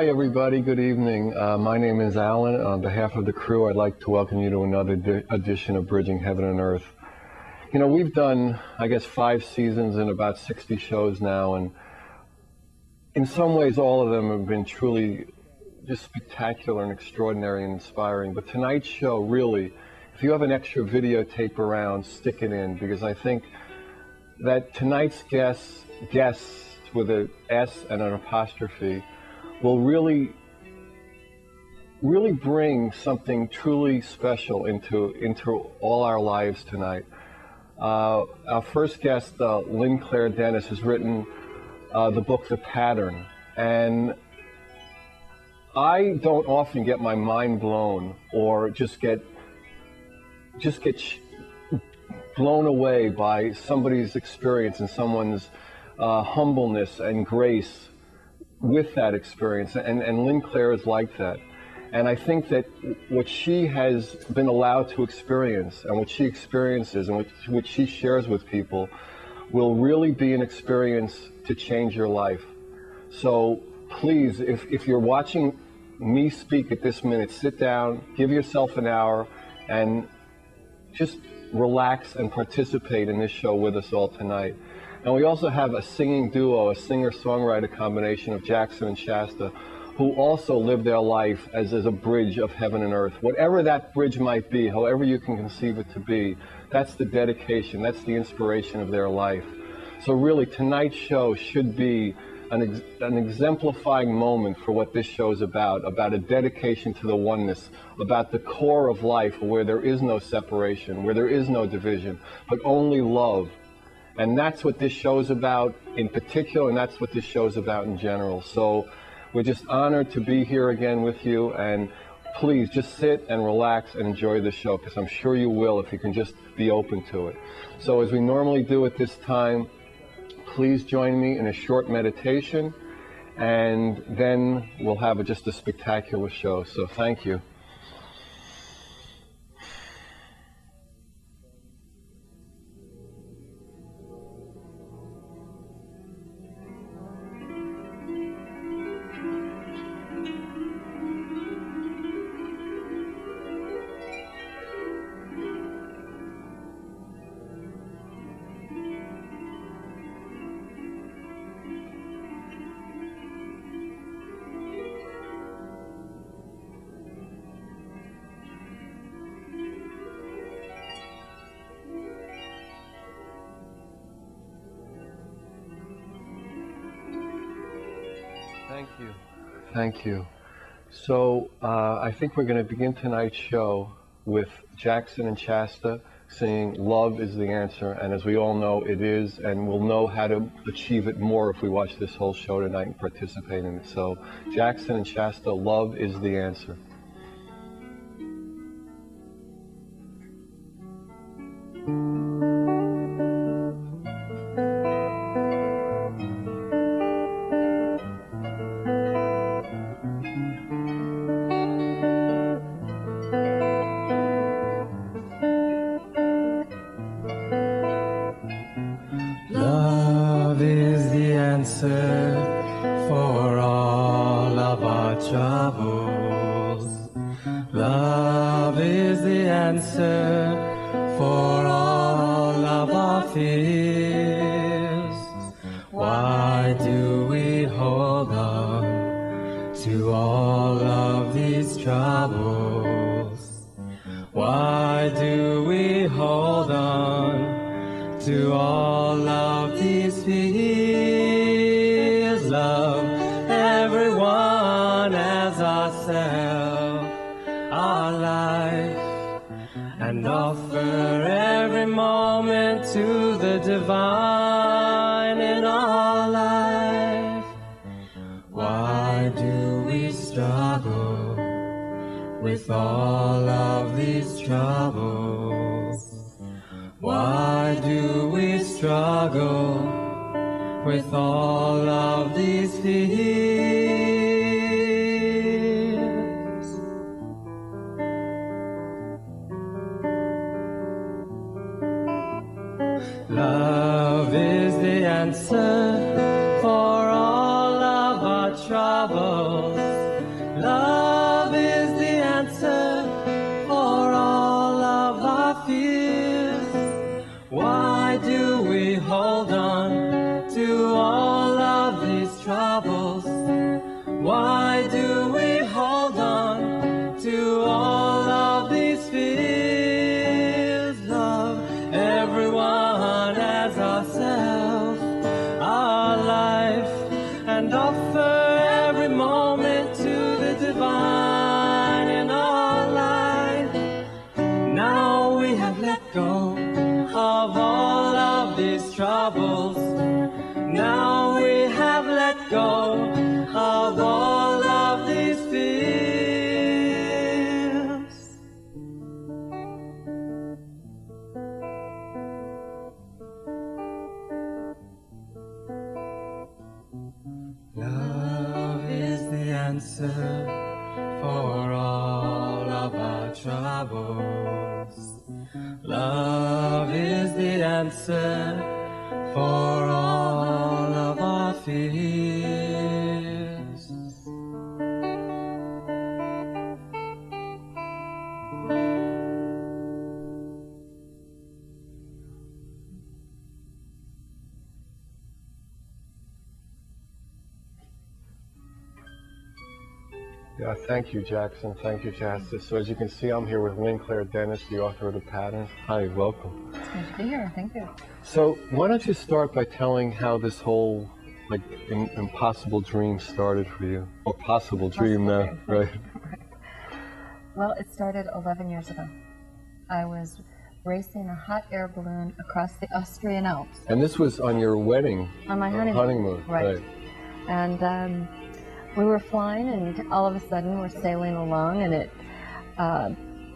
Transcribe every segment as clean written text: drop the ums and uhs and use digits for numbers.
Hi, everybody. Good evening. My name is Alan. On behalf of the crew, I'd like to welcome you to another edition of Bridging Heaven and Earth. You know, we've done, I guess, 5 seasons and about 60 shows now, and in some ways, all of them have been truly just spectacular and extraordinary and inspiring. But tonight's show, really, if you have an extra videotape around, stick it in, because I think that tonight's guests with an S and an apostrophe, will really bring something truly special into all our lives tonight. Our first guest, Lynnclaire has written the book The Pattern, and I don't often get my mind blown or just get blown away by somebody's experience and someone's humbleness and grace with that experience, and Lynnclaire is like that. And I think that what she has been allowed to experience and what she experiences and what she shares with people will really be an experience to change your life. So please, if you're watching me speak at this minute, sit down, give yourself an hour, and just relax and participate in this show with us all tonight. And we also have a singing duo, a singer-songwriter combination of Jackson and Shasta, who also live their life as a bridge of heaven and earth. Whatever that bridge might be, however you can conceive it to be, that's the dedication, that's the inspiration of their life. So really, tonight's show should be an exemplifying moment for what this show is about a dedication to the oneness, about the core of life where there is no separation, where there is no division, but only love. And that's what this show is about in particular, and that's what this show is about in general. So we're just honored to be here again with you, and please just sit and relax and enjoy the show, because I'm sure you will if you can just be open to it. So as we normally do at this time, please join me in a short meditation, and then we'll have just a spectacular show. So thank you. Thank you. So I think we're going to begin tonight's show with Jackson and Shasta singing "Love is the Answer," and as we all know, it is, and we'll know how to achieve it more if we watch this whole show tonight and participate in it. So Jackson and Shasta, "Love is the Answer." For all of our troubles, love is the answer for all of our fears. Why do we hold on to all of these troubles? Why do we hold on to all of these fears? Love everyone as ourselves, our life, and offer every moment to the divine in our life. Why do we struggle with all of these troubles? Why do we struggle with all of these fears? Love is the answer for all of our troubles. let go of all of these troubles. Now we have let go of all of these fears. Love is the answer for all of our troubles. Love is the answer for all of our fears. Yeah, thank you, Jackson. Thank you, Shasta. So as you can see, I'm here with Lynnclaire Dennis, the author of the pattern. Hi, welcome. It's good to be here. Thank you. So why don't you start by telling how this whole impossible dream started for you, or possible dream now, right? Well, it started 11 years ago. I was racing a hot air balloon across the Austrian Alps. And this was on your wedding? On my honeymoon. Right. And we were flying, and all of a sudden we're sailing along, and at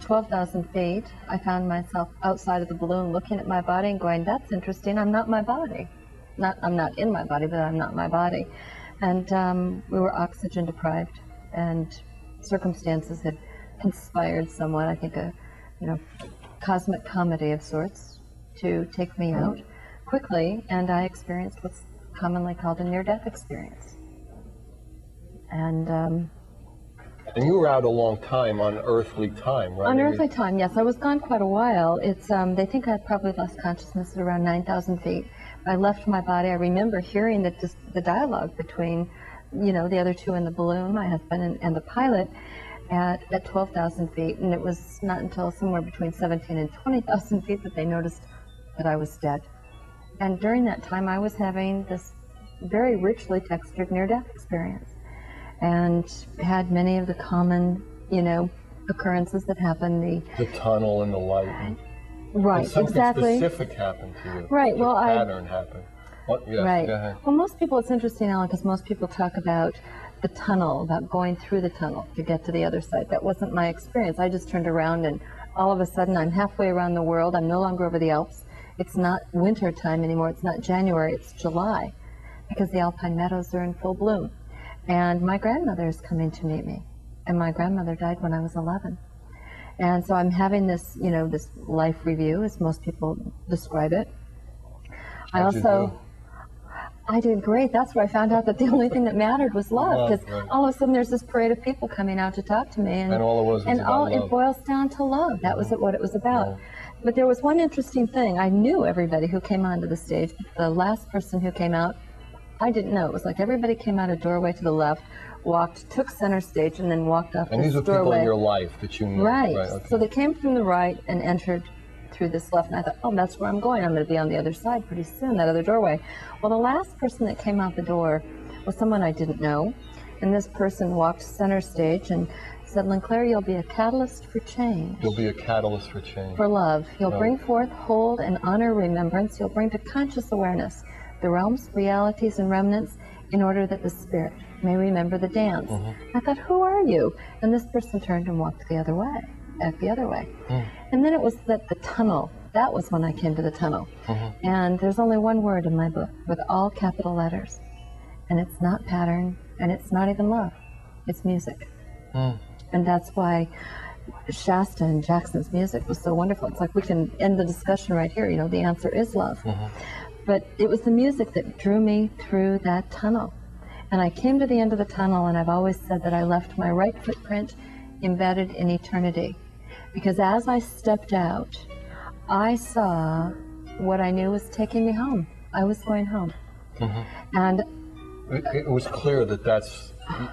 12,000 feet, I found myself outside of the balloon looking at my body and going, that's interesting, I'm not my body. I'm not in my body, but I'm not my body. And we were oxygen deprived, and circumstances had conspired somewhat, I think a cosmic comedy of sorts, to take me out quickly, and I experienced what's commonly called a near-death experience. And you were out a long time on earthly time, right? On earthly time, yes. I was gone quite a while. It's they think I probably lost consciousness at around 9,000 feet. I left my body. I remember hearing the dialogue between, the other two in the balloon, my husband and the pilot, at 12,000 feet. And it was not until somewhere between 17 and 20,000 feet that they noticed that I was dead. And during that time, I was having this very richly textured near-death experience, and had many of the common, occurrences that happen. The tunnel and the light. Right, something exactly. Specific happened to you. Right. Well, pattern happened. Yes, right. Go ahead. Well, most people, it's interesting, Alan, because most people talk about the tunnel, about going through the tunnel to get to the other side. That wasn't my experience. I just turned around, and all of a sudden, I'm halfway around the world. I'm no longer over the Alps. It's not winter time anymore. It's not January. It's July, because the alpine meadows are in full bloom. And my grandmother is coming to meet me. And my grandmother died when I was 11. And so I'm having this, this life review, as most people describe it. I did great. That's where I found out that the only thing that mattered was love. Because all of a sudden there's this parade of people coming out to talk to me. And all it was about love. It boils down to love. That was what it was about. Yeah. But there was one interesting thing. I knew everybody who came onto the stage. The last person who came out, I didn't know. It was like everybody came out a doorway to the left, took center stage, and then walked off this doorway. And these were people in your life that you knew. Right. Okay. So they came from the right and entered through this left, and I thought, oh, that's where I'm going. I'm going to be on the other side pretty soon, that other doorway. Well, the last person that came out the door was someone I didn't know, and this person walked center stage and said, Lynnclaire, you'll be a catalyst for change. You'll be a catalyst for change. For love. You'll bring forth, hold, and honor remembrance. You'll bring to conscious awareness the realms, realities, and remnants, in order that the spirit may remember the dance. I thought, who are you? And this person turned and walked the other way, back the other way. And then it was the tunnel. That was when I came to the tunnel. And there's only one word in my book with all capital letters. And it's not pattern, and it's not even love. It's music. And that's why Shasta and Jackson's music was so wonderful. It's like we can end the discussion right here. The answer is love. But it was the music that drew me through that tunnel. And I came to the end of the tunnel, and I've always said that I left my right footprint embedded in eternity. Because as I stepped out, I saw what I knew was taking me home. I was going home. And it was clear that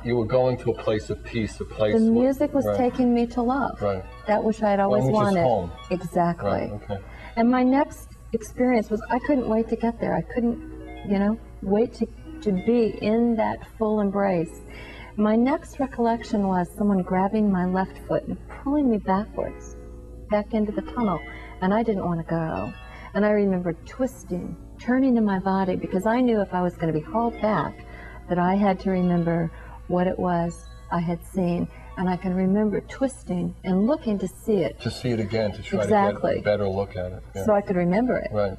you were going to a place of peace, a place the music was taking me to love. That which I had always wanted. Which is home. Exactly. And my next experience was I couldn't wait to get there. I couldn't, wait to be in that full embrace. My next recollection was someone grabbing my left foot and pulling me backwards, back into the tunnel. and I didn't want to go. And I remember twisting, turning in my body, because I knew if I was going to be hauled back, that I had to remember what it was I had seen. And I can remember twisting and looking to see it. To see it again, to try Exactly. to get a better look at it. Yeah. So I could remember it. Right.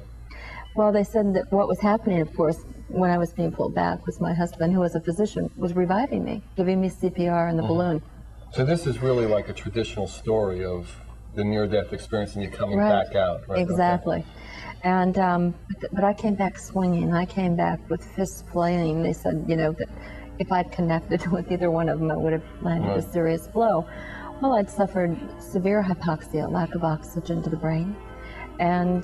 Well, they said that what was happening, of course, when I was being pulled back, was my husband, who was a physician, was reviving me, giving me CPR in the balloon. So this is really like a traditional story of the near-death experience and you coming Right. back out. Right? Exactly. Okay. And but I came back swinging. I came back with fists flaming. They said, you know, that if I'd connected with either one of them, I would have landed a serious blow. Well, I'd suffered severe hypoxia, lack of oxygen to the brain, and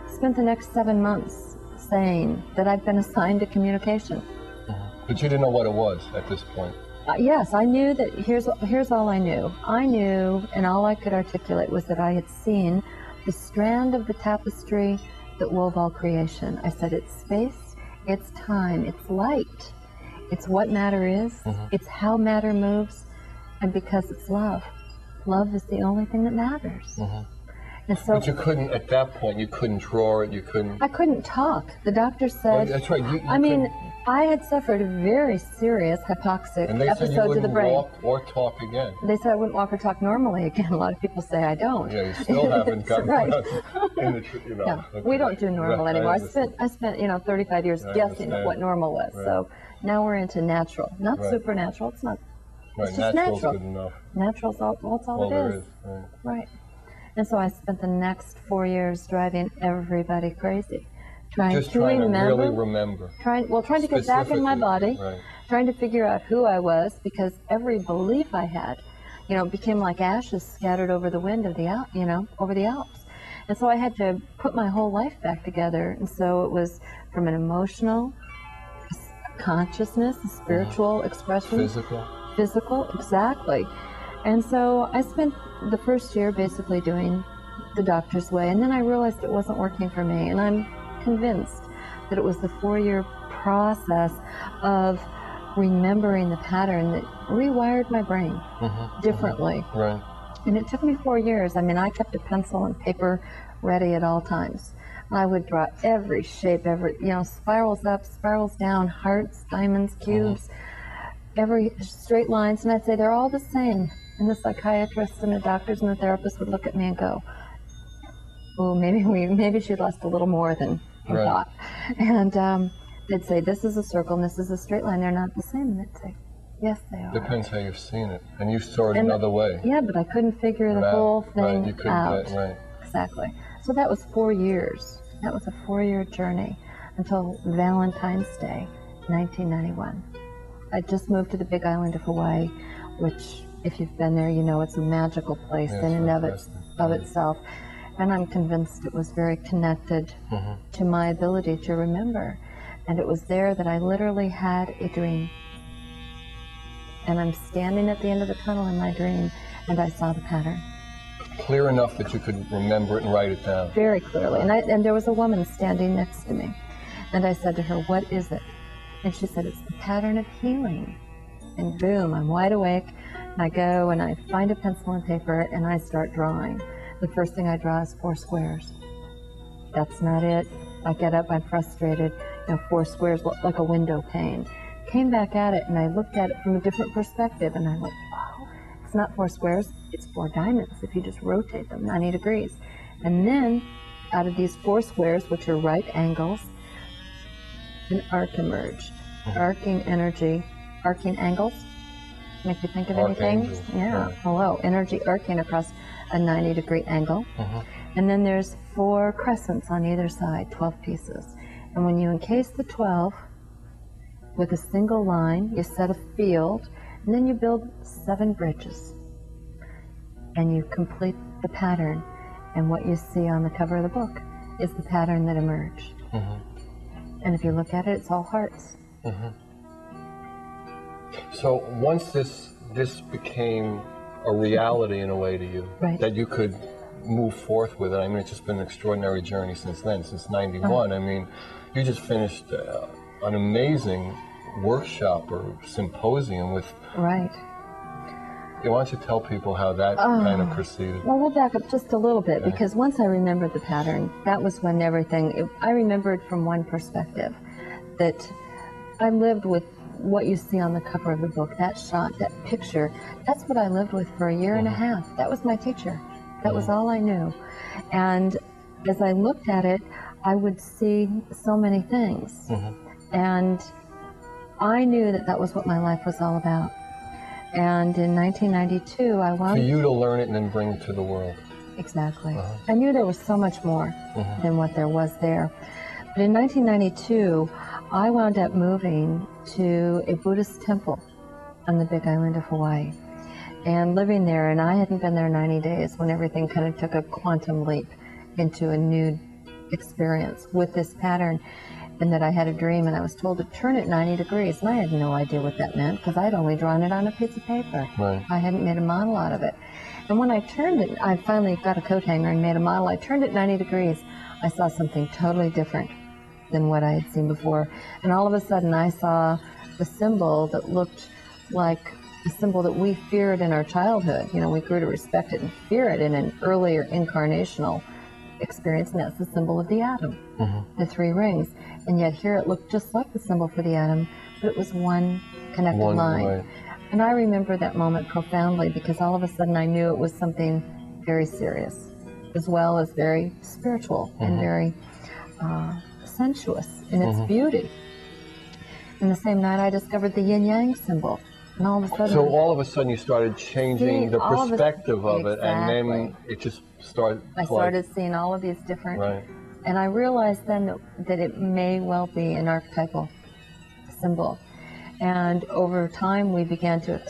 spent the next 7 months saying that I'd been assigned to communication. But you didn't know what it was at this point. Yes, I knew that. Here's all I knew. I knew, and all I could articulate was that I had seen the strand of the tapestry that wove all creation. I said, it's space, it's time, it's light, it's what matter is, it's how matter moves, and because it's love. Love is the only thing that matters. And so, But you couldn't, at that point, you couldn't draw it, you couldn't... I couldn't talk. The doctor said... Well, that's right. I mean, I had suffered a very serious hypoxic and they said you episode to the wouldn't brain. walk or talk again. They said I wouldn't walk or talk normally again. A lot of people say I don't. Yeah, you still haven't gotten right. in the, you know. Yeah, Okay. we don't do normal anymore. I understand. spent 35 years I guessing at what understand. normal was. Right. So now we're into natural, not Right. supernatural. It's not. Right, It's just natural's natural. good enough. Natural's all. That's all There it is. Right. Right. And so I spent the next 4 years driving everybody crazy, trying Just to trying remember. to really remember. Trying to get back in my body. Right. Trying to figure out who I was, because every belief I had, became like ashes scattered over the wind of the over the Alps. And so I had to put my whole life back together. And so it was from an emotional, consciousness, a spiritual expression. Physical, exactly. And so I spent the first year basically doing the doctor's way. And then I realized it wasn't working for me. And I'm convinced that it was the 4-year process of remembering the pattern that rewired my brain differently. Right. And it took me 4 years. I mean, I kept a pencil and paper ready at all times. I would draw every shape, spirals up, spirals down, hearts, diamonds, cubes, every straight lines, and I'd say they're all the same. And the psychiatrist and the doctors and the therapists would look at me and go, "Oh, maybe she lost a little more than we thought." And they'd say, "This is a circle and this is a straight line. They're not the same." And they'd say, "Yes, they are." Depends how you've seen it, and you saw it another way. Yeah, but I couldn't figure the whole thing you couldn't out. Right. Exactly. So that was 4 years. That was a 4-year journey until Valentine's Day, 1991. I just moved to the Big Island of Hawaii, which, if you've been there, you know it's a magical place in and of itself. And I'm convinced it was very connected to my ability to remember. And it was there that I literally had a dream. And I'm standing at the end of the tunnel in my dream, and I saw the pattern. Clear enough that you could remember it and write it down. Very clearly. And there was a woman standing next to me. And I said to her, "What is it?" And she said, "It's the pattern of healing." And boom, I'm wide awake. And I go and I find a pencil and paper and I start drawing. The first thing I draw is 4 squares. That's not it. I get up, I'm frustrated. 4 squares look like a window pane. Came back at it and I looked at it from a different perspective and I went, "Oh, it's not 4 squares, it's 4 diamonds if you just rotate them 90 degrees. And then out of these 4 squares, which are right angles, an arc emerged. Arcing energy, arcing angles. Make you think of anything? Yeah. Right. Hello. Energy arcing across a 90-degree angle. And then there's 4 crescents on either side, 12 pieces. And when you encase the 12 with a single line, you set a field, and then you build 7 bridges. And you complete the pattern. And what you see on the cover of the book is the pattern that emerged. And if you look at it, it's all hearts. So once this became a reality in a way to you, that you could move forth with it, I mean, it's just been an extraordinary journey since then, since 91. I mean, you just finished an amazing workshop or symposium with Why don't you tell people how that kind of proceeded? Well, we'll back up just a little bit, because once I remembered the pattern, that was when everything, I remembered from one perspective, that I lived with what you see on the cover of the book, that shot, that picture. That's what I lived with for a year and a half. That was my teacher. That was all I knew. And as I looked at it, I would see so many things. And I knew that that was what my life was all about. And in 1992, I wound... For you to learn it and then bring it to the world. Exactly. I knew there was so much more than what there was there. But in 1992, I wound up moving to a Buddhist temple on the Big Island of Hawaii and living there. And I hadn't been there 90 days when everything kind of took a quantum leap into a new experience with this pattern. And that I had a dream, and I was told to turn it 90 degrees, and I had no idea what that meant because I'd only drawn it on a piece of paper. I hadn't made a model out of it. And when I turned it, I finally got a coat hanger and made a model. I turned it 90 degrees. I saw something totally different than what I had seen before. And all of a sudden, I saw the symbol that looked like a symbol that we feared in our childhood. You know, we grew to respect it and fear it in an earlier incarnational experience, and that's the symbol of the atom, the 3 rings. And yet here it looked just like the symbol for the atom, but it was one connected line. And I remember that moment profoundly because all of a sudden I knew it was something very serious, as well as very spiritual and very sensuous in its beauty. And the same night I discovered the yin-yang symbol. And all of a sudden... So all of a sudden you started changing the perspective of it, and then it just started... I started seeing all of these different... And I realized then that it may well be an archetypal symbol. And over time we began to,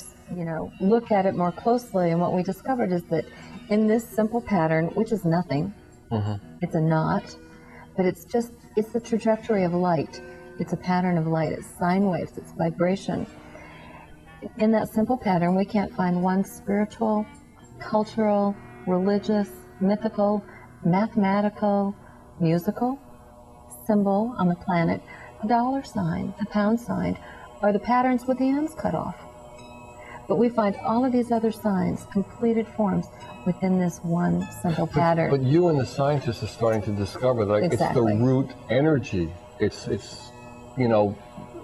look at it more closely, and what we discovered is that in this simple pattern, which is nothing, it's a knot, but it's the trajectory of light. It's a pattern of light, it's sine waves, it's vibration. In that simple pattern, we can't find one spiritual, cultural, religious, mythical, mathematical, musical symbol on the planet, a dollar sign, a pound sign, or the patterns with the ends cut off. But we find all of these other signs, completed forms, within this one simple pattern. But you and the scientists are starting to discover that it's the root energy. It's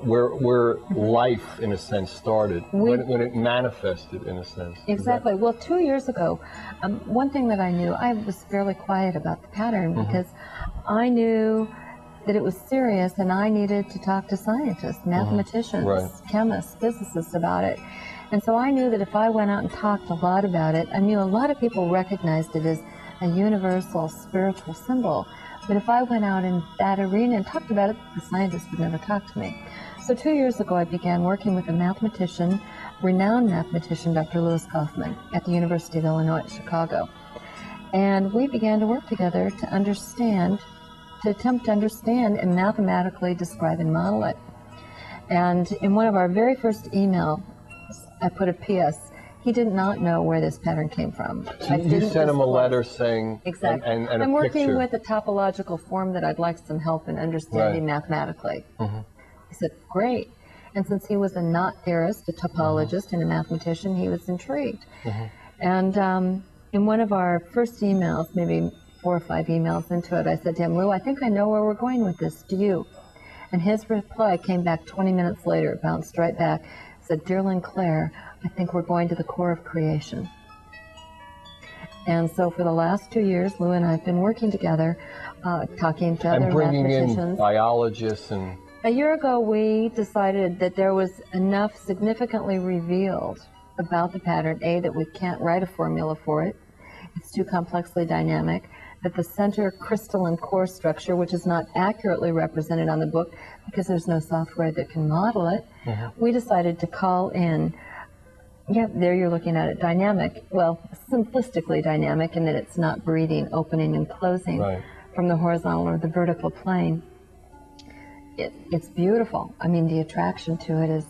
where life, in a sense, started, when it manifested, in a sense. Exactly. Well, 2 years ago, one thing that I knew, I was fairly quiet about the pattern because I knew that it was serious and I needed to talk to scientists, mathematicians, chemists, physicists about it. And so I knew that if I went out and talked a lot about it, I knew a lot of people recognized it as a universal spiritual symbol. But if I went out in that arena and talked about it, the scientists would never talk to me. So 2 years ago, I began working with a mathematician, renowned mathematician, Dr. Louis Kaufman, at the University of Illinois at Chicago. And we began to work together to attempt to understand and mathematically describe and model it. And in one of our very first emails, I put a PS. He did not know where this pattern came from. So you sent him a letter saying, exactly. and a I'm working picture. with a topological form that I'd like some help in understanding mathematically. He said, great. And since he was a knot theorist, a topologist, and a mathematician, he was intrigued. And in one of our first emails, maybe 4 or 5 emails into it, I said to him, Lou, I think I know where we're going with this. Do you? And his reply came back 20 minutes later, bounced right back, said, Dear Lynnclaire, I think we're going to the core of creation. And so for the last 2 years, Lou and I have been working together, talking to other mathematicians. And bringing in biologists and... A year ago, we decided that there was enough significantly revealed about the pattern, A, that we can't write a formula for it. It's too complexly dynamic. That the center crystalline core structure, which is not accurately represented on the book because there's no software that can model it, we decided to call in, there you're looking at it, dynamic, well, simplistically dynamic in that it's not breathing, opening and closing from the horizontal or the vertical plane. It's beautiful. I mean, the attraction to it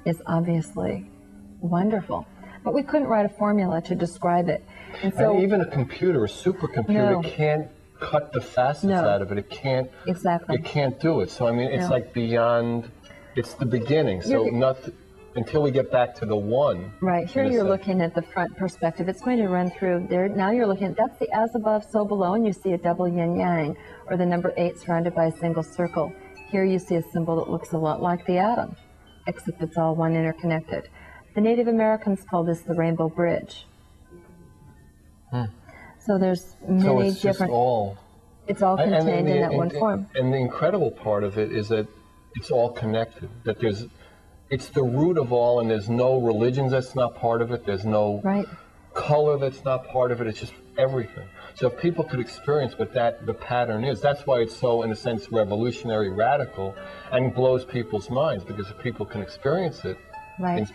is obviously wonderful. But we couldn't write a formula to describe it. And so even a computer, a supercomputer, can't cut the facets out of it. It can't. Exactly. It can't do it. So I mean, it's like beyond. It's the beginning. So nothing. until we get back to the one. Right, here you're looking at the front perspective. It's going to run through there. Now you're looking at, that's the as above, so below, and you see a double yin-yang, or the number 8 surrounded by a single circle. Here you see a symbol that looks a lot like the atom, except it's all one interconnected. The Native Americans call this the rainbow bridge. So there's many different... It's all contained in that one form. And the incredible part of it is that it's all connected, that it's the root of all, and there's no religions that's not part of it, there's no color that's not part of it, it's just everything. So if people could experience what the pattern is, that's why it's so, in a sense, revolutionary, radical, and blows people's minds, because if people can experience it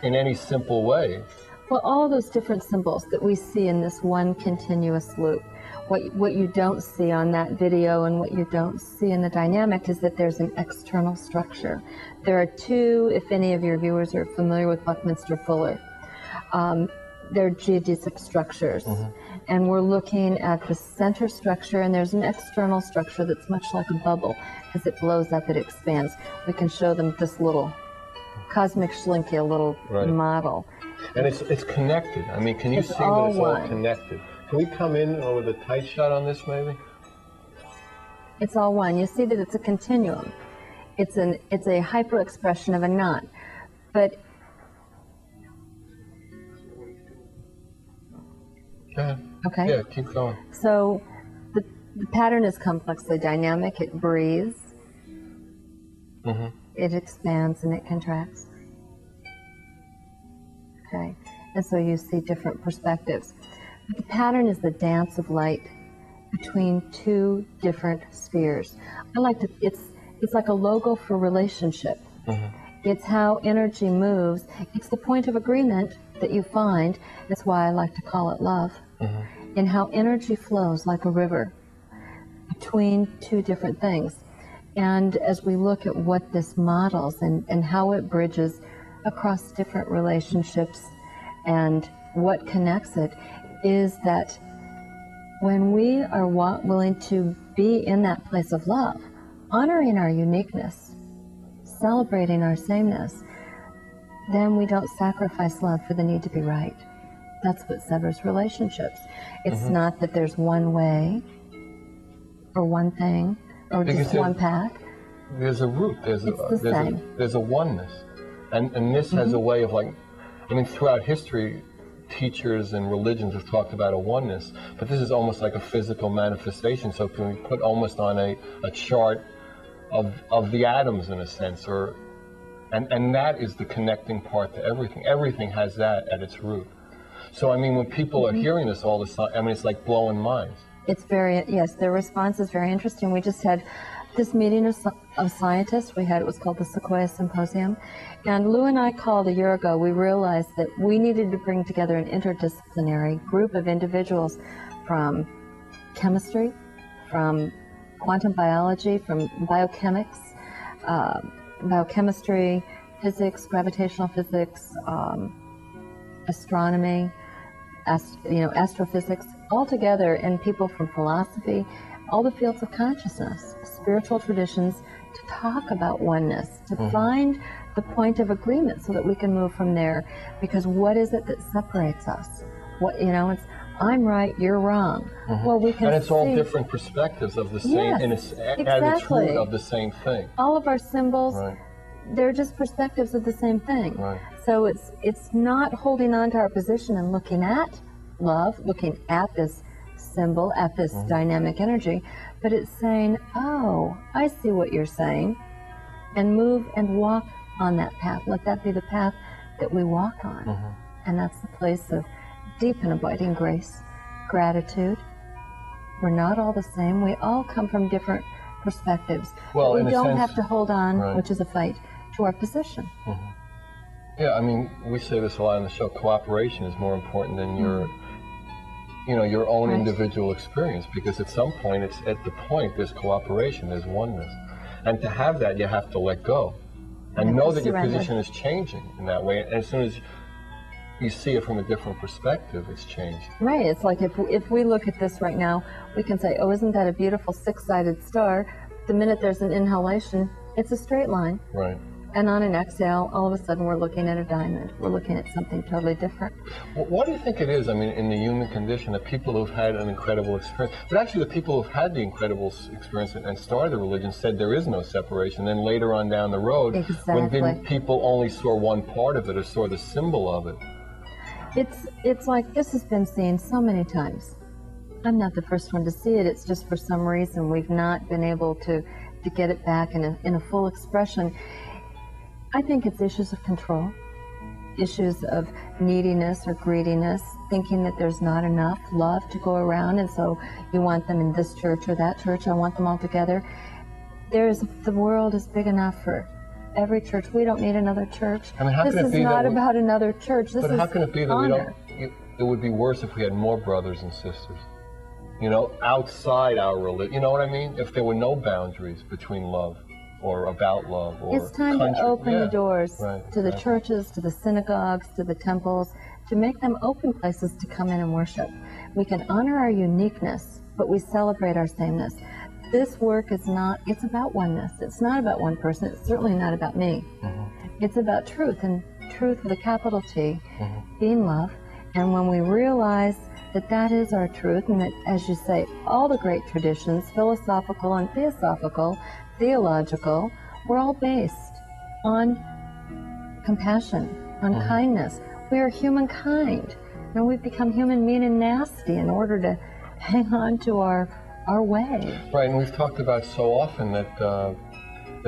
in any simple way. Well, all those different symbols that we see in this one continuous loop, what you don't see on that video and what you don't see in the dynamic is that there's an external structure. There are two, if any of your viewers are familiar with Buckminster Fuller, they're geodesic structures. And we're looking at the center structure, and there's an external structure that's much like a bubble. As it blows up, it expands. We can show them this little cosmic schlinky, a little model. And it's connected. I mean, can you see that it's all connected? Can we come in with a tight shot on this, maybe? It's all one. You see that it's a continuum. It's a hyper expression of a knot. But go ahead. Okay. Yeah, keep going. So the pattern is complexly dynamic. It breathes. It expands and it contracts. Okay. And so you see different perspectives. The pattern is the dance of light between two different spheres. I like to, it's like a logo for relationship. It's how energy moves. It's the point of agreement that you find. That's why I like to call it love. In how energy flows like a river between two different things. And as we look at what this models and how it bridges across different relationships and what connects it, is that when we are willing to be in that place of love, honoring our uniqueness, celebrating our sameness, then we don't sacrifice love for the need to be right. That's what severs relationships. It's not that there's one way or one thing or just one path. There's a root. There's a oneness. And this has a way of, like, I mean, throughout history, teachers and religions have talked about a oneness, but this is almost like a physical manifestation. So can we put almost on a chart of the atoms, in a sense, and that is the connecting part to everything. Everything has that at its root. So I mean, when people are hearing this all the time, I mean, it's like blowing minds. It's very, yes, their response is very interesting. We just had this meeting of scientists. It was called the Sequoia Symposium. And Lou and I called a year ago. We realized that we needed to bring together an interdisciplinary group of individuals from chemistry, from quantum biology, from biochemistry, physics, gravitational physics, astronomy, astrophysics, all together, and people from philosophy, all the fields of consciousness, spiritual traditions, to talk about oneness, to find the point of agreement so that we can move from there. Because what is it that separates us? It's I'm right, you're wrong. Well, we can. And it's all different perspectives of the same, and it's at its root of the same thing. All of our symbols, they're just perspectives of the same thing. So it's not holding on to our position and looking at love, looking at this symbol, at this dynamic energy, but it's saying, oh, I see what you're saying, and move and walk on that path. Let that be the path that we walk on. And that's the place of deep and abiding grace, gratitude. We're not all the same. We all come from different perspectives. Well, but we don't have to hold on, which is a fight, to our position. Yeah, I mean, we say this a lot on the show. Cooperation is more important than your own individual experience, because at some point, there's cooperation, there's oneness. And to have that, you have to let go. And know that your position is changing in that way. And as soon as you see it from a different perspective, it's changed. Right, it's like if we look at this right now, we can say, oh, isn't that a beautiful six-sided star? The minute there's an inhalation, it's a straight line. And on an exhale, all of a sudden we're looking at a diamond. We're looking at something totally different. Well, what do you think it is, I mean, in the human condition, that people who've had an incredible experience, but actually the people who've had the incredible experience and started the religion said there is no separation. Then later on down the road, exactly. when people only saw one part of it or saw the symbol of it. It's like this has been seen so many times. I'm not the first one to see it. It's just for some reason we've not been able to get it back in a full expression. I think it's issues of control, issues of neediness or greediness, thinking that there's not enough love to go around, and so you want them in this church or that church. I want them all together. The world is big enough for every church. We don't need another church. I mean, how this can it is be not about another church. This but is how can it be that honor. it would be worse if we had more brothers and sisters, you know, outside our religion. You know what I mean? If there were no boundaries between love or about love or it's time to open the doors to the churches, to the synagogues, to the temples, to make them open places to come in and worship. We can honor our uniqueness, but we celebrate our sameness. This work is not, it's about oneness. It's not about one person. It's certainly not about me. It's about truth, and truth with a capital T, being love. And when we realize that that is our truth, and that, as you say, all the great traditions, philosophical and theological, we're all based on compassion, on kindness. We are humankind. And we've become human, mean, and nasty in order to hang on to our way. Right, and we've talked about so often that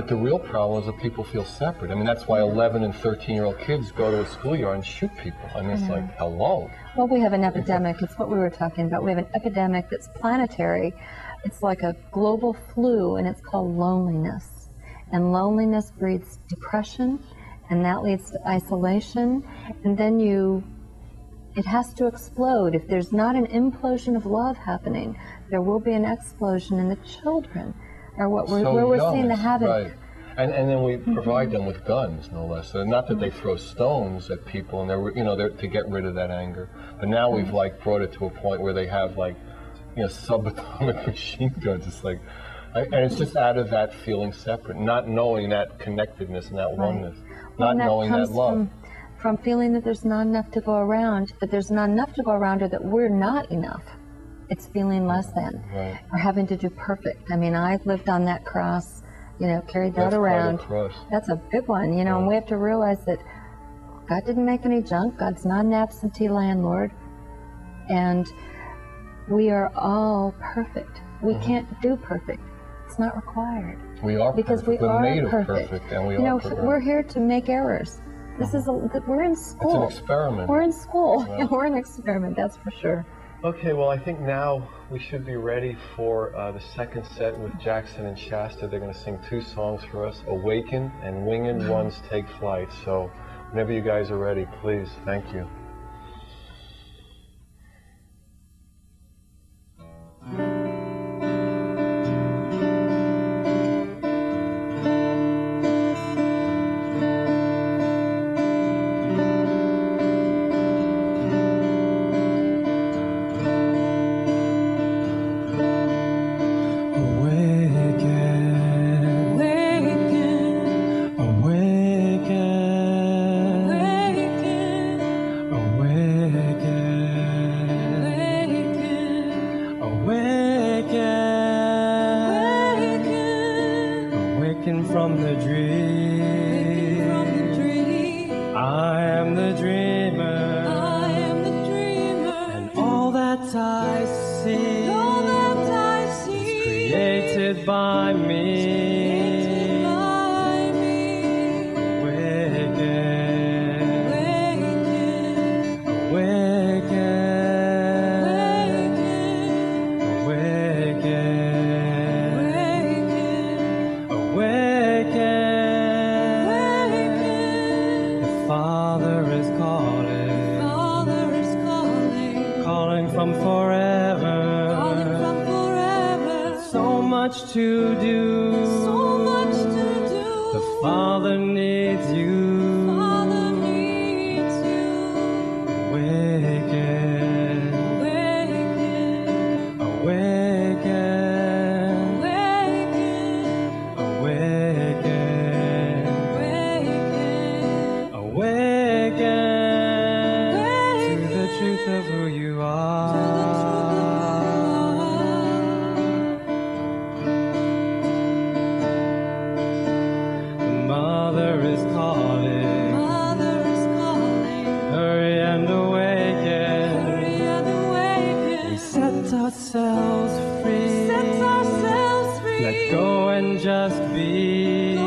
the real problem is that people feel separate. I mean, that's why 11 and 13-year-old kids go to a schoolyard and shoot people. I mean, it's like, hello. Well, we have an epidemic. It's what we were talking about. We have an epidemic that's planetary. It's like a global flu, and it's called loneliness. And loneliness breeds depression, and that leads to isolation. And then it has to explode. If there's not an implosion of love happening, there will be an explosion, and the children are where we're seeing the havoc. Right. And then we provide them with guns, no less. So not that they throw stones at people, and they're to get rid of that anger. But now we've like brought it to a point where they have like, subatomic machine guns. It's like, and it's just out of that feeling separate, not knowing that connectedness and that oneness, not knowing that love. From feeling that there's not enough to go around, that there's not enough to go around, or that we're not enough. It's feeling less than, or having to do perfect. I mean, I've lived on that cross, carried that around. That's a big one, and we have to realize that God didn't make any junk. God's not an absentee landlord. And we are all perfect. We can't do perfect. It's not required. We are because perfect. we are made of perfect. And we are perfect. We're here to make errors. This is we're in school. It's an experiment. We're in school. We're an experiment, that's for sure. Okay, well, I think now we should be ready for the second set with Jackson and Shasta. They're going to sing 2 songs for us, Awaken and Winged Ones Take Flight. So whenever you guys are ready, please. Thank you. From the dream, I am the dreamer, and all that I see, is created by me. To do, so much to do. The Father needs you. Father needs you. Awaken, awaken, awaken, awaken, awaken, Let go and just be.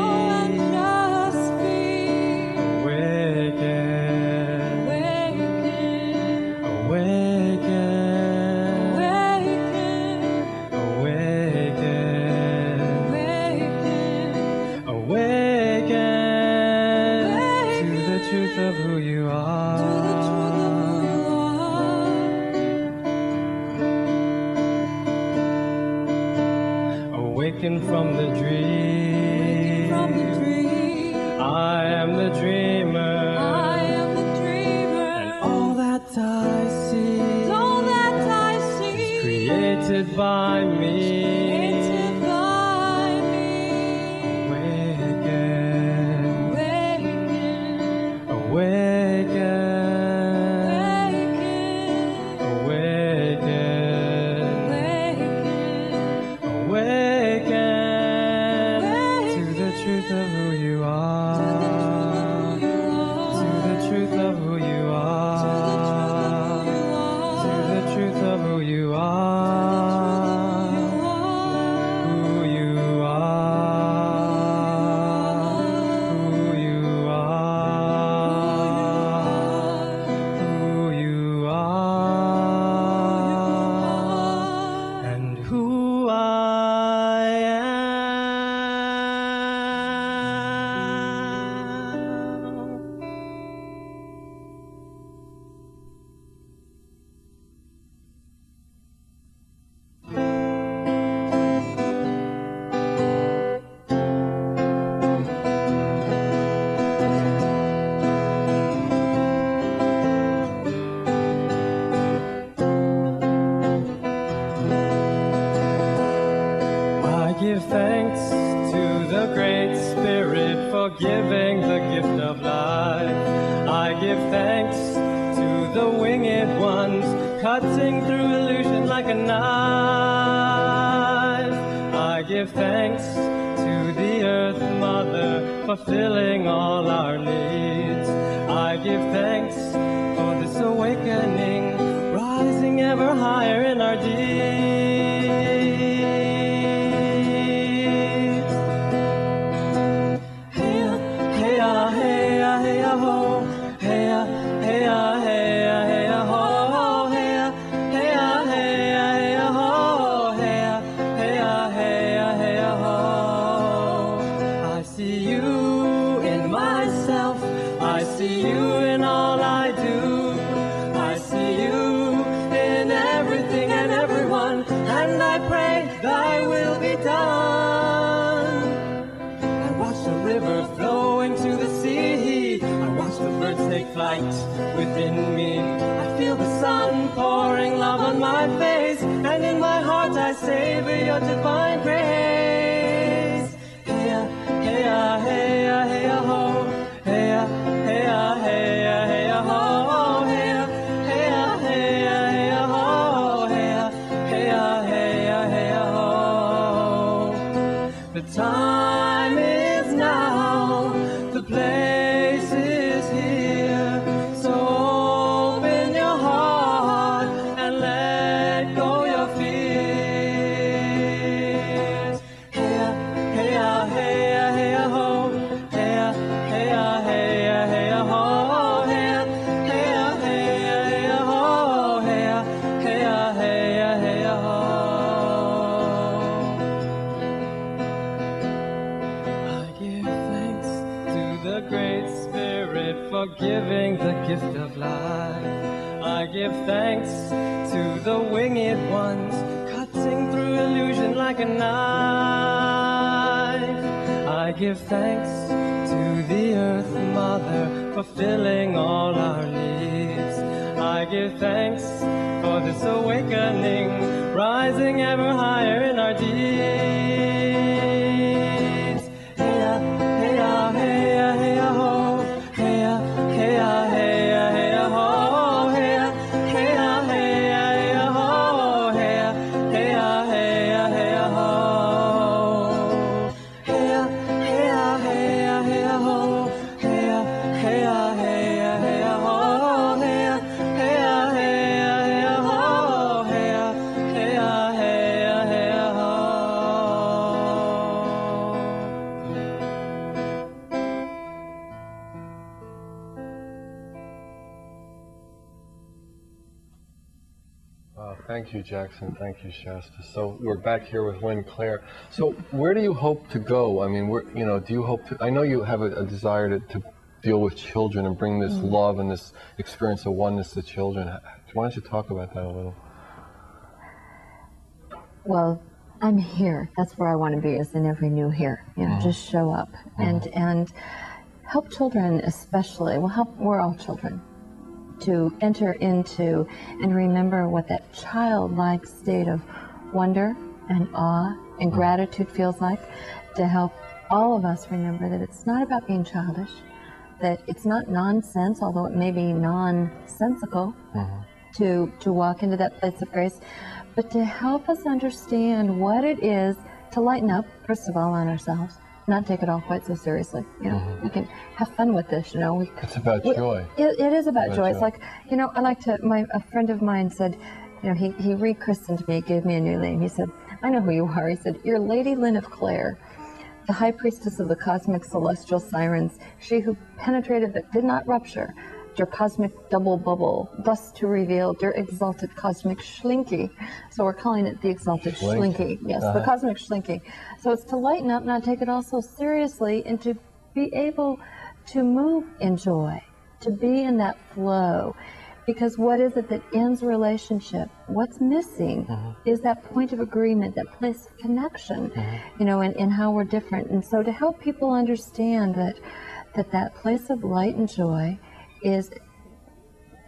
Awaken. Awaken. Awaken. Awaken to the truth of who you are. Awaken from the dream. I am the dreamer. And all that I see is created by me. Awaken. Awaken. Awaken to the truth of who you are. To the truth of who you are. To the truth of who you are. Who you are. Who you are. Who you are. And who I am. I give thanks to the Great Spirit for giving the gift of life. I give thanks to the winged ones cutting through illusion like a knife. I give thanks to the Earth Mother for filling all our needs. I give thanks for this awakening, rising ever higher in our deeds. I see you in myself. I see you in all I do. I see you in everything and everyone. And I pray thy will be done. I watch the river flowing to the sea. I watch the birds take flight within me. I feel the sun pouring love on my face. And in my heart I savor your divine grace. Hey-ya, hey-ya, hey-ya, hey-ya, ho. Hey-ya, hey-ya, hey-ya, hey-ya, ho. Hey-ya, hey-ya, hey-ya, hey-ya, ho. Hey-ya, hey-ya, hey-ya, hey-ya, ho. The time is now. The place is here. So open your heart and let go your fears. Hey-ya, hey-ya, hey-ya, hey-ya, ho. Hey-ya, hey-ya, hey-ya, hey-ya, ho. Hey-ya, hey-ya, hey-ya, hey-ya, ho. Hey-ya, hey-ya, hey-ya, hey-ya, ho. I give thanks to the Great Spirit for giving the gift of life. I give thanks to the winged ones cutting through illusion like a knife. I give thanks to the Earth Mother for filling all our needs. I give thanks for this awakening, rising ever higher in our deeds. Hey-ya, hey-ya, hey-ya, hey-ya, ho. Hey-ya, hey-ya, hey-ya, hey-ya, ho. Hey-ya, hey-ya, hey-ya, hey-ya, ho. Hey-ya, hey-ya, hey-ya, hey-ya, ho. Hey-ya, hey-ya, hey-ya, hey-ya, ho. Hey-ya, hey-ya, hey-ya, hey-ya, ho. Hey-ya, hey-ya, hey-ya, hey-ya, ho. Hey-ya, hey-ya, hey-ya, hey-ya, ho. Thank you, Jackson. Thank you, Shasta. So we're back here with Lynnclaire. So where do you hope to go? I mean, do you hope to? I know you have a desire to deal with children and bring this love and this experience of oneness to children. Why don't you talk about that a little? Well, I'm here. That's where I want to be, is in every new here. You know, just show up and help children, especially. Well, we're all children, to enter into and remember what that childlike state of wonder and awe and gratitude feels like. To help all of us remember that it's not about being childish, that it's not nonsense, although it may be nonsensical to walk into that place of grace, but to help us understand what it is to lighten up, first of all, on ourselves, not take it all quite so seriously. You know, we can have fun with this, you know. It's about joy. It is about joy. It's like, you know, a friend of mine said, you know, he rechristened me, gave me a new name. He said, I know who you are. He said, you're Lady Lynneclaire, the high priestess of the cosmic celestial sirens, she who penetrated but did not rupture, your cosmic double bubble, thus to reveal your exalted cosmic schlinky. So we're calling it the exalted schlinky. Yes, the cosmic schlinky. So it's to lighten up, not take it all so seriously, and to be able to move in joy, to be in that flow. Because what is it that ends a relationship? What's missing is that point of agreement, that place of connection, you know, and how we're different. And so to help people understand that place of light and joy is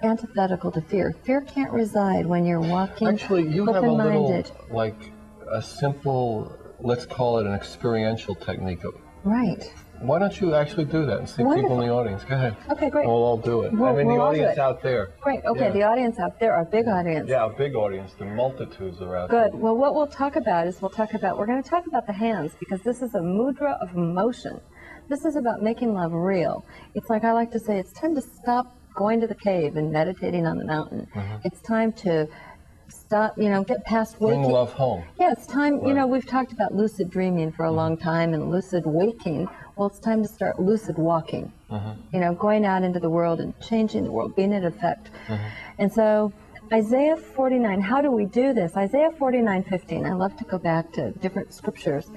antithetical to fear. Fear can't reside when you're walking Actually, you have a little, open-minded. like a simple, let's call it an experiential technique. Right. Why don't you actually do that and see people in the audience? Go ahead. Okay, great. We'll all do it. We'll I mean, the all do audience it. out there. Great. Okay, the audience out there, our big audience. Yeah, a big audience. The multitudes are out there. Good. Well, what we'll talk about is we're going to talk about the hands, because this is a mudra of emotion. This is about making love real. It's like I like to say, it's time to stop going to the cave and meditating on the mountain. It's time to stop, you know, get past waking. Bring love home. Yeah, it's time, you know, we've talked about lucid dreaming for a long time and lucid waking. Well, it's time to start lucid walking. You know, going out into the world and changing the world, being in effect. And so Isaiah 49, how do we do this? Isaiah 49:15, I love to go back to different scriptures.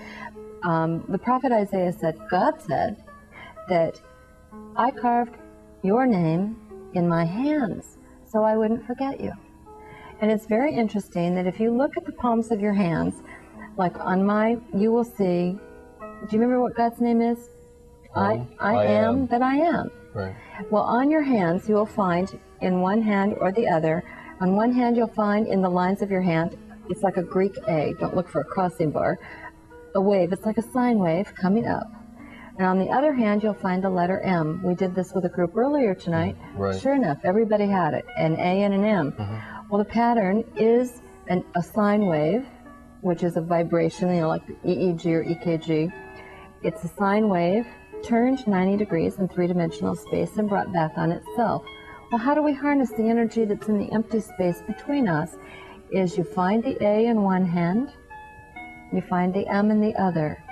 The prophet Isaiah said, God said that I carved your name in my hands so I wouldn't forget you. And it's very interesting that if you look at the palms of your hands, like on you will see, do you remember what God's name is? I am that I am. Right. Well, on your hands, you will find in one hand or the other, on one hand you'll find in the lines of your hand, it's like a Greek A, don't look for a crossing bar, a wave, it's like a sine wave coming up. And on the other hand, you'll find the letter M. We did this with a group earlier tonight. Right. Sure enough, everybody had it, an A and an M. Well, the pattern is a sine wave, which is a vibration, you know, like the EEG or EKG. It's a sine wave turned 90 degrees in three-dimensional space and brought back on itself. Well, how do we harness the energy that's in the empty space between us? Is you find the A in one hand, you find the M in the other,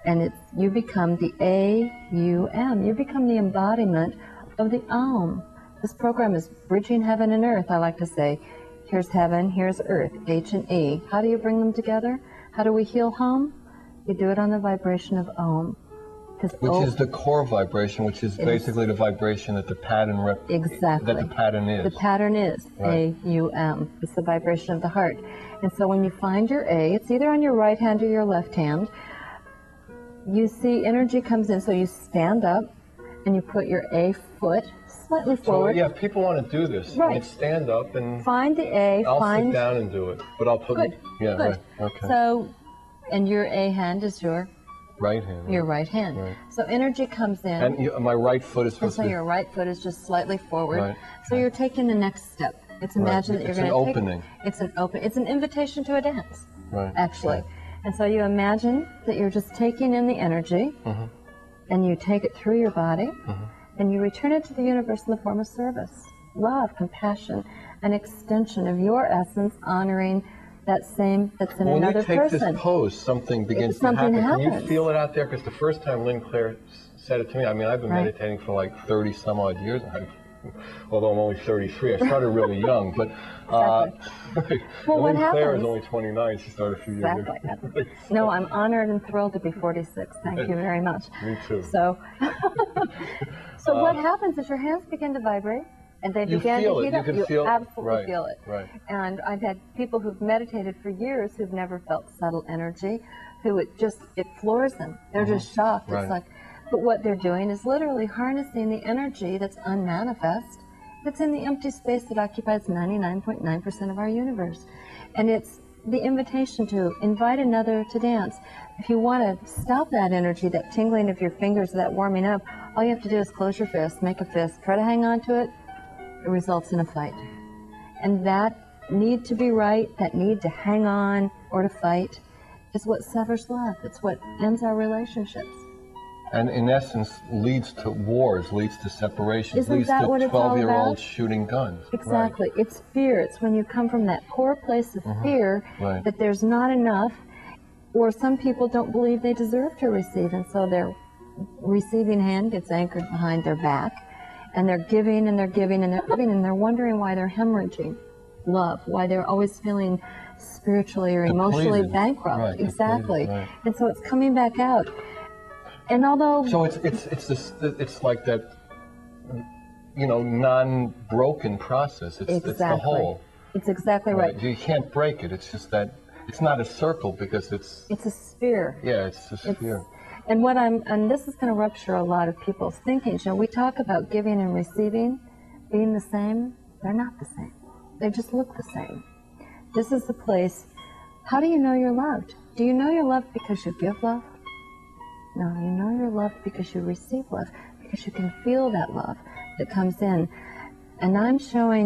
and you become the A-U-M. You become the embodiment of the Om. This program is bridging heaven and earth, I like to say. Here's heaven, here's earth, H and E. How do you bring them together? How do we heal home? You do it on the vibration of Om. Which is the core vibration, which is basically the vibration that the pattern exactly. that the pattern is. The pattern is A-U-M. It's the vibration of the heart. And so when you find your A, it's either on your right hand or your left hand. You see energy comes in, so you stand up and you put your A foot slightly forward. So yeah, if people want to do this, right. Stand up and find the A. I'll sit down and do it, but I'll put good. Yeah, good. Right. Okay. So, and your A hand is your right hand. Your right hand. Right. So energy comes in. And my right foot is supposed to. So your right foot is just slightly forward. Right. So you're taking the next step. It's imagine that you're going to take. It's an opening. It's an invitation to a dance. Right. Actually. Right. And so you imagine that you're just taking in the energy, and you take it through your body, and you return it to the universe in the form of service, love, compassion, an extension of your essence, honoring that same that's in another person. When you take this pose, something begins to happen. Can you feel it out there? Because the first time Lynnclaire said it to me, I mean, I've been meditating for like 30 some odd years. although I'm only 33. I started really young, but Exactly. Well, what Lynnclaire happens? is only 29. She started a few years ago. Exactly. No, I'm honored and thrilled to be 46. Thank you very much. Me too. So, so what happens is your hands begin to vibrate, and they You begin feel to it. heat You up. can You feel absolutely right, feel it. right. And I've had people who've meditated for years who've never felt subtle energy, who it floors them. They're just shocked. Right. It's like, but what they're doing is literally harnessing the energy that's unmanifest. It's in the empty space that occupies 99.9% of our universe. And it's the invitation to invite another to dance. If you want to stop that energy, that tingling of your fingers, that warming up, all you have to do is close your fist, make a fist, try to hang on to it. It results in a fight. And that need to be right, that need to hang on or to fight, is what severs love. It's what ends our relationships. And in essence, leads to wars, leads to separations, Isn't leads that to what it's all 12-year-olds about? shooting guns. Exactly. It's fear. It's when you come from that core place of fear Right. that there's not enough, or some people don't believe they deserve to receive, and so their receiving hand gets anchored behind their back, and they're giving and they're giving and they're giving, and they're wondering why they're hemorrhaging love, why they're always feeling spiritually or emotionally Depleted. bankrupt. Right, Exactly. depleted, right. And so it's coming back out. And although So it's like that, non-broken process. It's the whole. It's exactly right. You can't break it. It's just that it's not a circle because it's It's a sphere. yeah, it's a sphere. And and this is going to rupture a lot of people's thinking. We talk about giving and receiving being the same. They're not the same. They just look the same. This is the place. How do you know you're loved? Do you know you're loved because you give love? No, you know you're loved because you receive love, because you can feel that love that comes in. And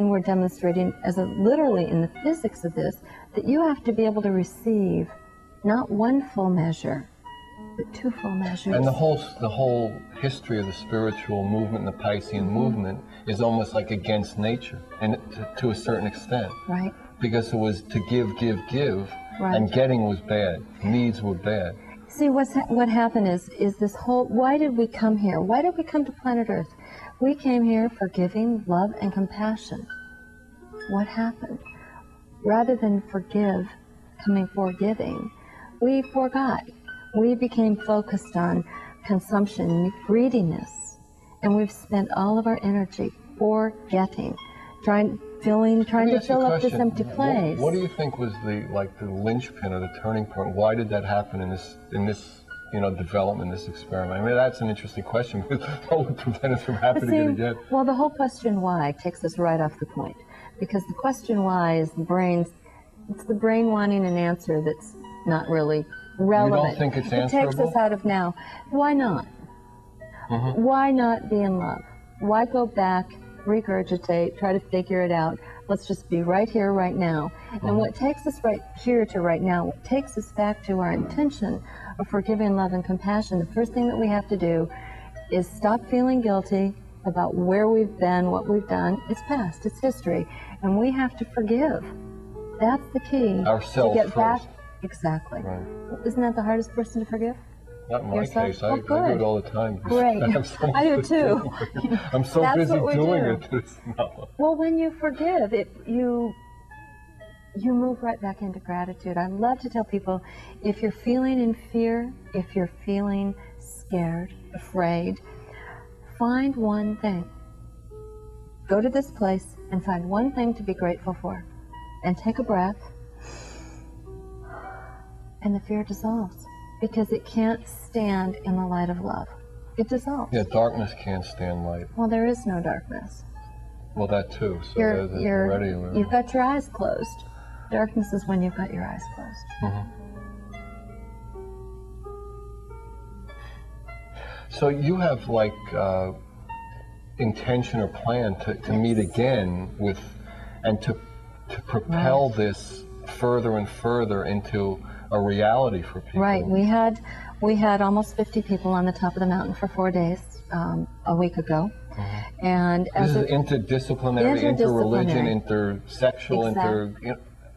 we're demonstrating literally in the physics of this, that you have to be able to receive not one full measure, but two full measures. And the whole history of the spiritual movement, the Piscean movement, is almost like against nature, and to a certain extent. Right. Because it was to give, Right. and getting was bad. Needs were bad. See, what happened is this whole, why did we come here? Why did we come to planet Earth? We came here for giving, love, and compassion. What happened? Rather than coming for giving, we forgot. We became focused on consumption, greediness, and we've spent all of our energy forgetting, trying to fill up this empty place. What do you think was the linchpin or the turning point? Why did that happen in this development, this experiment? I mean, that's an interesting question. What would prevent us from happening it again? Well, the whole question why takes us right off the point, because the question why is it's the brain wanting an answer that's not really relevant. You don't think it's answerable? It takes us out of now. Why not? Why not be in love? Why go back, regurgitate, try to figure it out? Let's just be right here, right now. And what takes us right here to right now, what takes us back to our intention of forgiving, love, and compassion, the first thing that we have to do is stop feeling guilty about where we've been, what we've done. It's past, it's history, and we have to forgive. That's the key. Ourselves to get back. first. Exactly. Right. Isn't that the hardest person to forgive? Not in my Yourself? case. Oh, I do it all the time. Great. I do too. I'm so That's busy what we doing do. it. Well, when you forgive, you move right back into gratitude. I love to tell people, if you're feeling in fear, if you're feeling scared, afraid, find one thing. Go to this place and find one thing to be grateful for. And take a breath. And the fear dissolves. Because it can't stand in the light of love. It dissolves. Yeah, darkness can't stand light. Well, there is no darkness. Well, that too. So You've got your eyes closed. Darkness is when you've got your eyes closed. So you have intention or plan to meet again and to propel this further and further into a reality for people. Right. We had almost 50 people on the top of the mountain for 4 days a week ago. And this is interdisciplinary, interreligion, intersexual, exactly.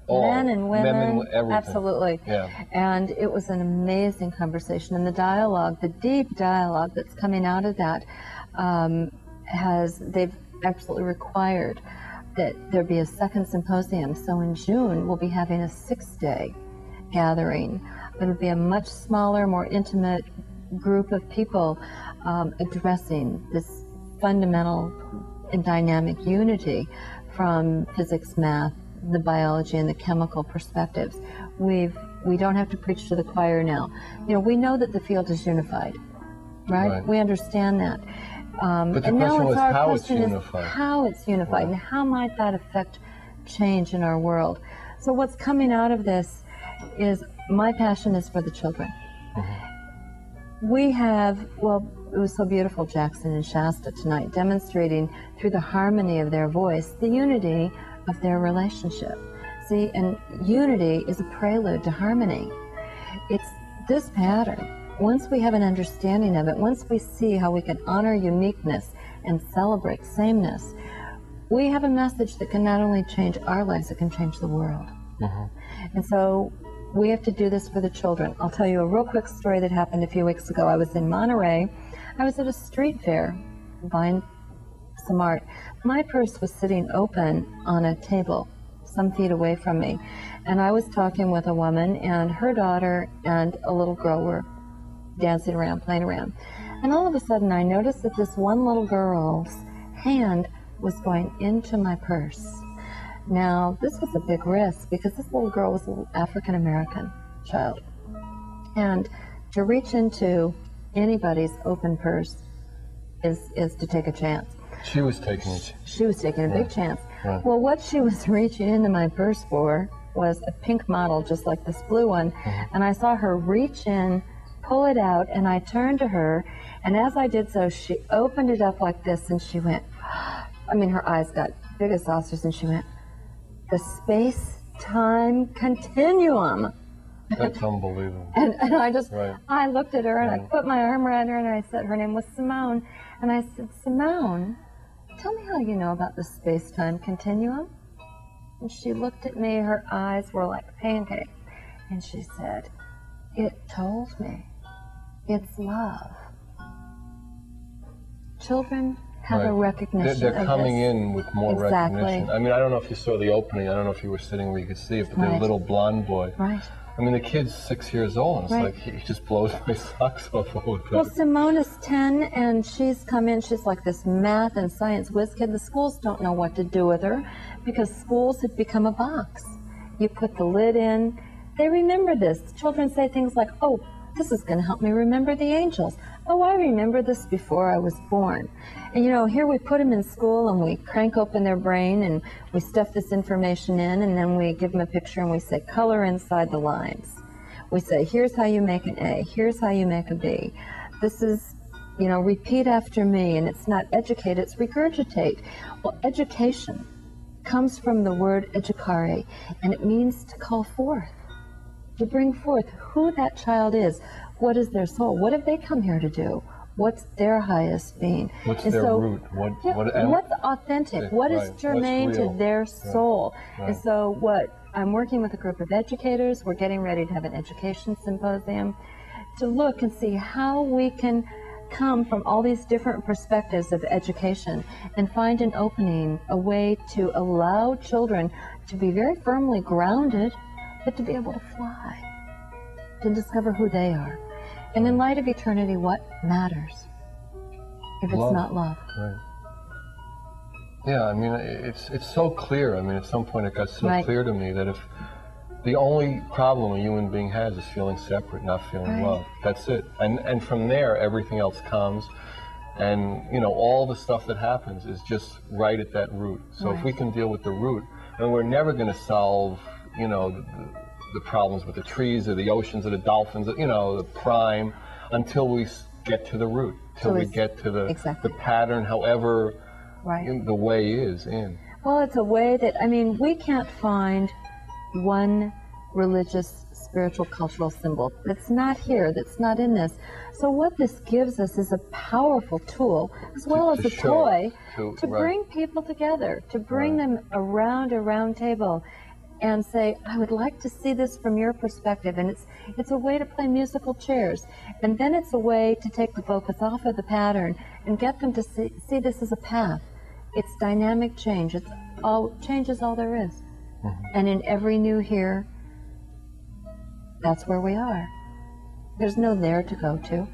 Men and women, everything. Absolutely. Yeah. And it was an amazing conversation, and the dialogue, the deep dialogue that's coming out of that, they've absolutely required that there be a second symposium. So in June, we'll be having a 6-day gathering. It'll be a much smaller, more intimate group of people addressing this fundamental and dynamic unity from physics, math, the biology, and the chemical perspectives. We don't have to preach to the choir now. You know, we know that the field is unified, right? We understand that. But the and now question was our how it's question is unified. how it's unified, and how might that affect change in our world. So what's coming out of this is my passion is for the children. We have, well, it was so beautiful, Jackson and Shasta tonight, demonstrating through the harmony of their voice, the unity of their relationship. See, and unity is a prelude to harmony. It's this pattern. Once we have an understanding of it, once we see how we can honor uniqueness and celebrate sameness, we have a message that can not only change our lives, it can change the world. And so we have to do this for the children. I'll tell you a real quick story that happened a few weeks ago. I was in Monterey. I was at a street fair buying some art. My purse was sitting open on a table some feet away from me. And I was talking with a woman, and her daughter and a little girl were dancing around, playing around. And all of a sudden I noticed that this one little girl's hand was going into my purse. Now, this was a big risk because this little girl was an African-American child. And to reach into anybody's open purse is to take a chance. She was taking a chance. She was taking a big chance. Well, what she was reaching into my purse for was a pink model, just like this blue one. And I saw her reach in, pull it out, and I turned to her. And as I did so, she opened it up like this, and she went, I mean, her eyes got big as saucers, and she went, "The space-time continuum." That's unbelievable. And I just, I looked at her, and I put my arm around her, and I said, her name was Simone. And I said, "Simone, tell me how you know about the space-time continuum." And she looked at me, her eyes were like pancakes. And she said, "It told me. It's love." Children have a recognition They're coming of this. in with more recognition. I mean, I don't know if you saw the opening. I don't know if you were sitting where you could see it, but the little blonde boy. I mean, the kid's 6 years old, and it's like, he just blows my socks off all the time. Well, Simone is 10, and she's come in, she's like this math and science whiz kid. The schools don't know what to do with her because schools have become a box. You put the lid in. They remember this. Children say things like, "Oh, this is going to help me remember the angels. Oh, I remember this before I was born." And you know, here we put them in school and we crank open their brain and we stuff this information in, and then we give them a picture and we say, "Color inside the lines." We say, "Here's how you make an A. Here's how you make a B. This is, you know, repeat after me." And it's not educate, it's regurgitate. Well, education comes from the word educare, and it means to call forth, to bring forth who that child is. What is their soul? What have they come here to do? What's their highest being? What's their root? What's authentic? What is germane to their soul? And so I'm working with a group of educators. We're getting ready to have an education symposium to look and see how we can come from all these different perspectives of education and find an opening, a way to allow children to be very firmly grounded, but to be able to fly, to discover who they are. And in light of eternity, what matters if it's not love? Yeah, I mean, it's so clear. I mean, at some point it got so clear to me that if the only problem a human being has is feeling separate, not feeling love, that's it. And from there, everything else comes. And, you know, all the stuff that happens is just right at that root. So if we can deal with the root, and we're never going to solve, you know, the problems with the trees or the oceans or the dolphins, you know, the prime, until we get to the root, till we get to the pattern, however the way is in. Well, it's a way that, I mean, we can't find one religious, spiritual, cultural symbol that's not here, that's not in this. So what this gives us is a powerful tool, as well as a toy, to bring people together, to bring them around a round table and say, "I would like to see this from your perspective." And it's a way to play musical chairs. And then it's a way to take the focus off of the pattern and get them to see this as a path. It's dynamic change. It's all change is all there is. And in every new here, that's where we are. There's no there to go to.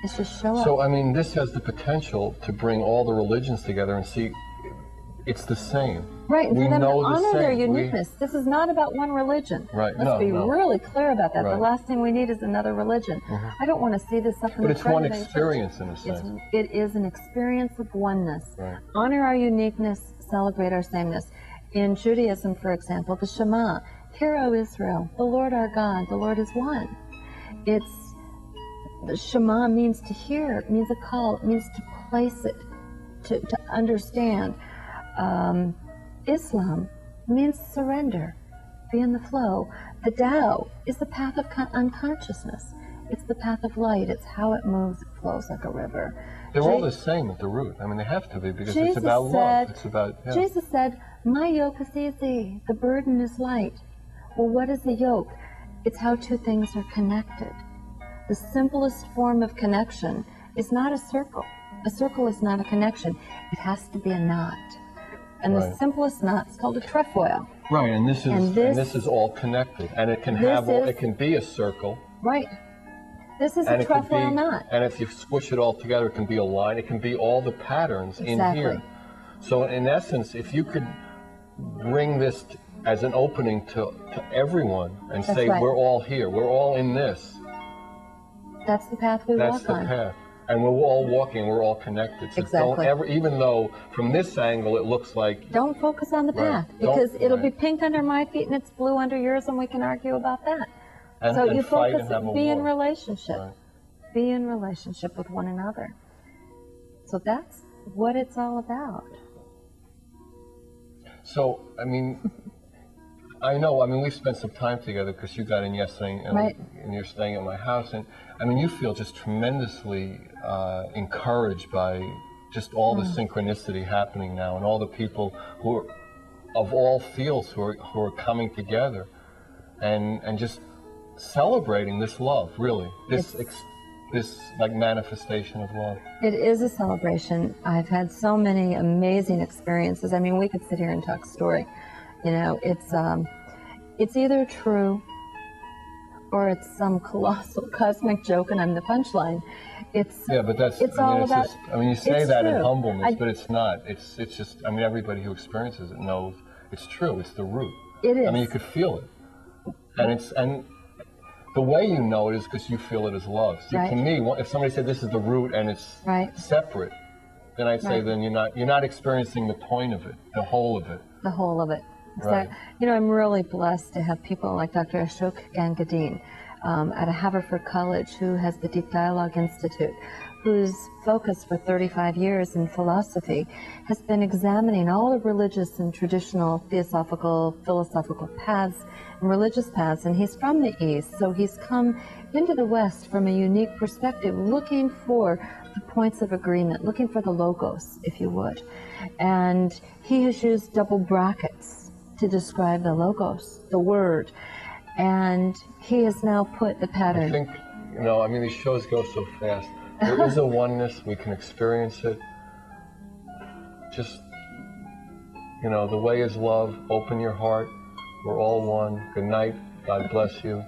It's just show up. So, I mean, this has the potential to bring all the religions together and see it's the same. Right, and we for them to know the honor same. their uniqueness. This is not about one religion. Right. Let's be really clear about that. Right. The last thing we need is another religion. I don't want to see this up in But the it's one front of experience in a sense. It is an experience of oneness. Right. Honor our uniqueness, celebrate our sameness. In Judaism, for example, the Shema, Hear, O Israel, the Lord our God, the Lord is one. The Shema means to hear, it means a call, it means to place it, to understand. Islam means surrender, be in the flow. The Tao is the path of unconsciousness. It's the path of light. It's how it moves, it flows like a river. They're all the same at the root. I mean, they have to be, because it's about love. It's about, Jesus said, my yoke is easy, the burden is light. Well, what is the yoke? It's how two things are connected. The simplest form of connection is not a circle. A circle is not a connection. It has to be a knot. And the simplest knot is called a trefoil. Right, and this is all connected, and it can it can be a circle. Right. This is a trefoil knot. And if you squish it all together, it can be a line. It can be all the patterns in here. So in essence, if you could bring this as an opening to everyone and say, we're all here, we're all in this. That's the path we walk on. That's the path. And we're all walking, we're all connected. So exactly. Don't ever, even though from this angle it looks like... Don't focus on the path, because it'll be pink under my feet and it's blue under yours, and we can argue about that. So you focus, be in relationship. Right. Be in relationship with one another. So that's what it's all about. So, I mean, I know, we spent some time together because you got in yesterday and you're staying at my house. And I mean, you feel just tremendously encouraged by just all the synchronicity happening now, and all the people who are of all fields who are coming together and just celebrating this love, really, this like manifestation of love. It is a celebration. I've had so many amazing experiences. I mean, we could sit here and talk story. You know, it's either true or it's some colossal cosmic joke and I'm the punchline. But that's, it's all about, just, you say that true. In humbleness, but it's not. It's just, everybody who experiences it knows it's true. It's the root. It is. You could feel it. And the way you know it is because you feel it as love. See, to me, if somebody said this is the root and it's separate, then I'd say then you're not experiencing the point of it, the whole of it. The whole of it. Right. You know, I'm really blessed to have people like Dr. Ashok Gangadine at a Haverford College, who has the Deep Dialogue Institute, whose focus for 35 years in philosophy has been examining all the religious and traditional philosophical paths and religious paths. And he's from the East, so he's come into the West from a unique perspective, looking for the points of agreement, looking for the logos, if you would. And he has used double brackets to describe the logos, the word. And he has now put the pattern. I think, these shows go so fast. There is a oneness, we can experience it. Just, the way is love, open your heart, we're all one. Good night, God bless you.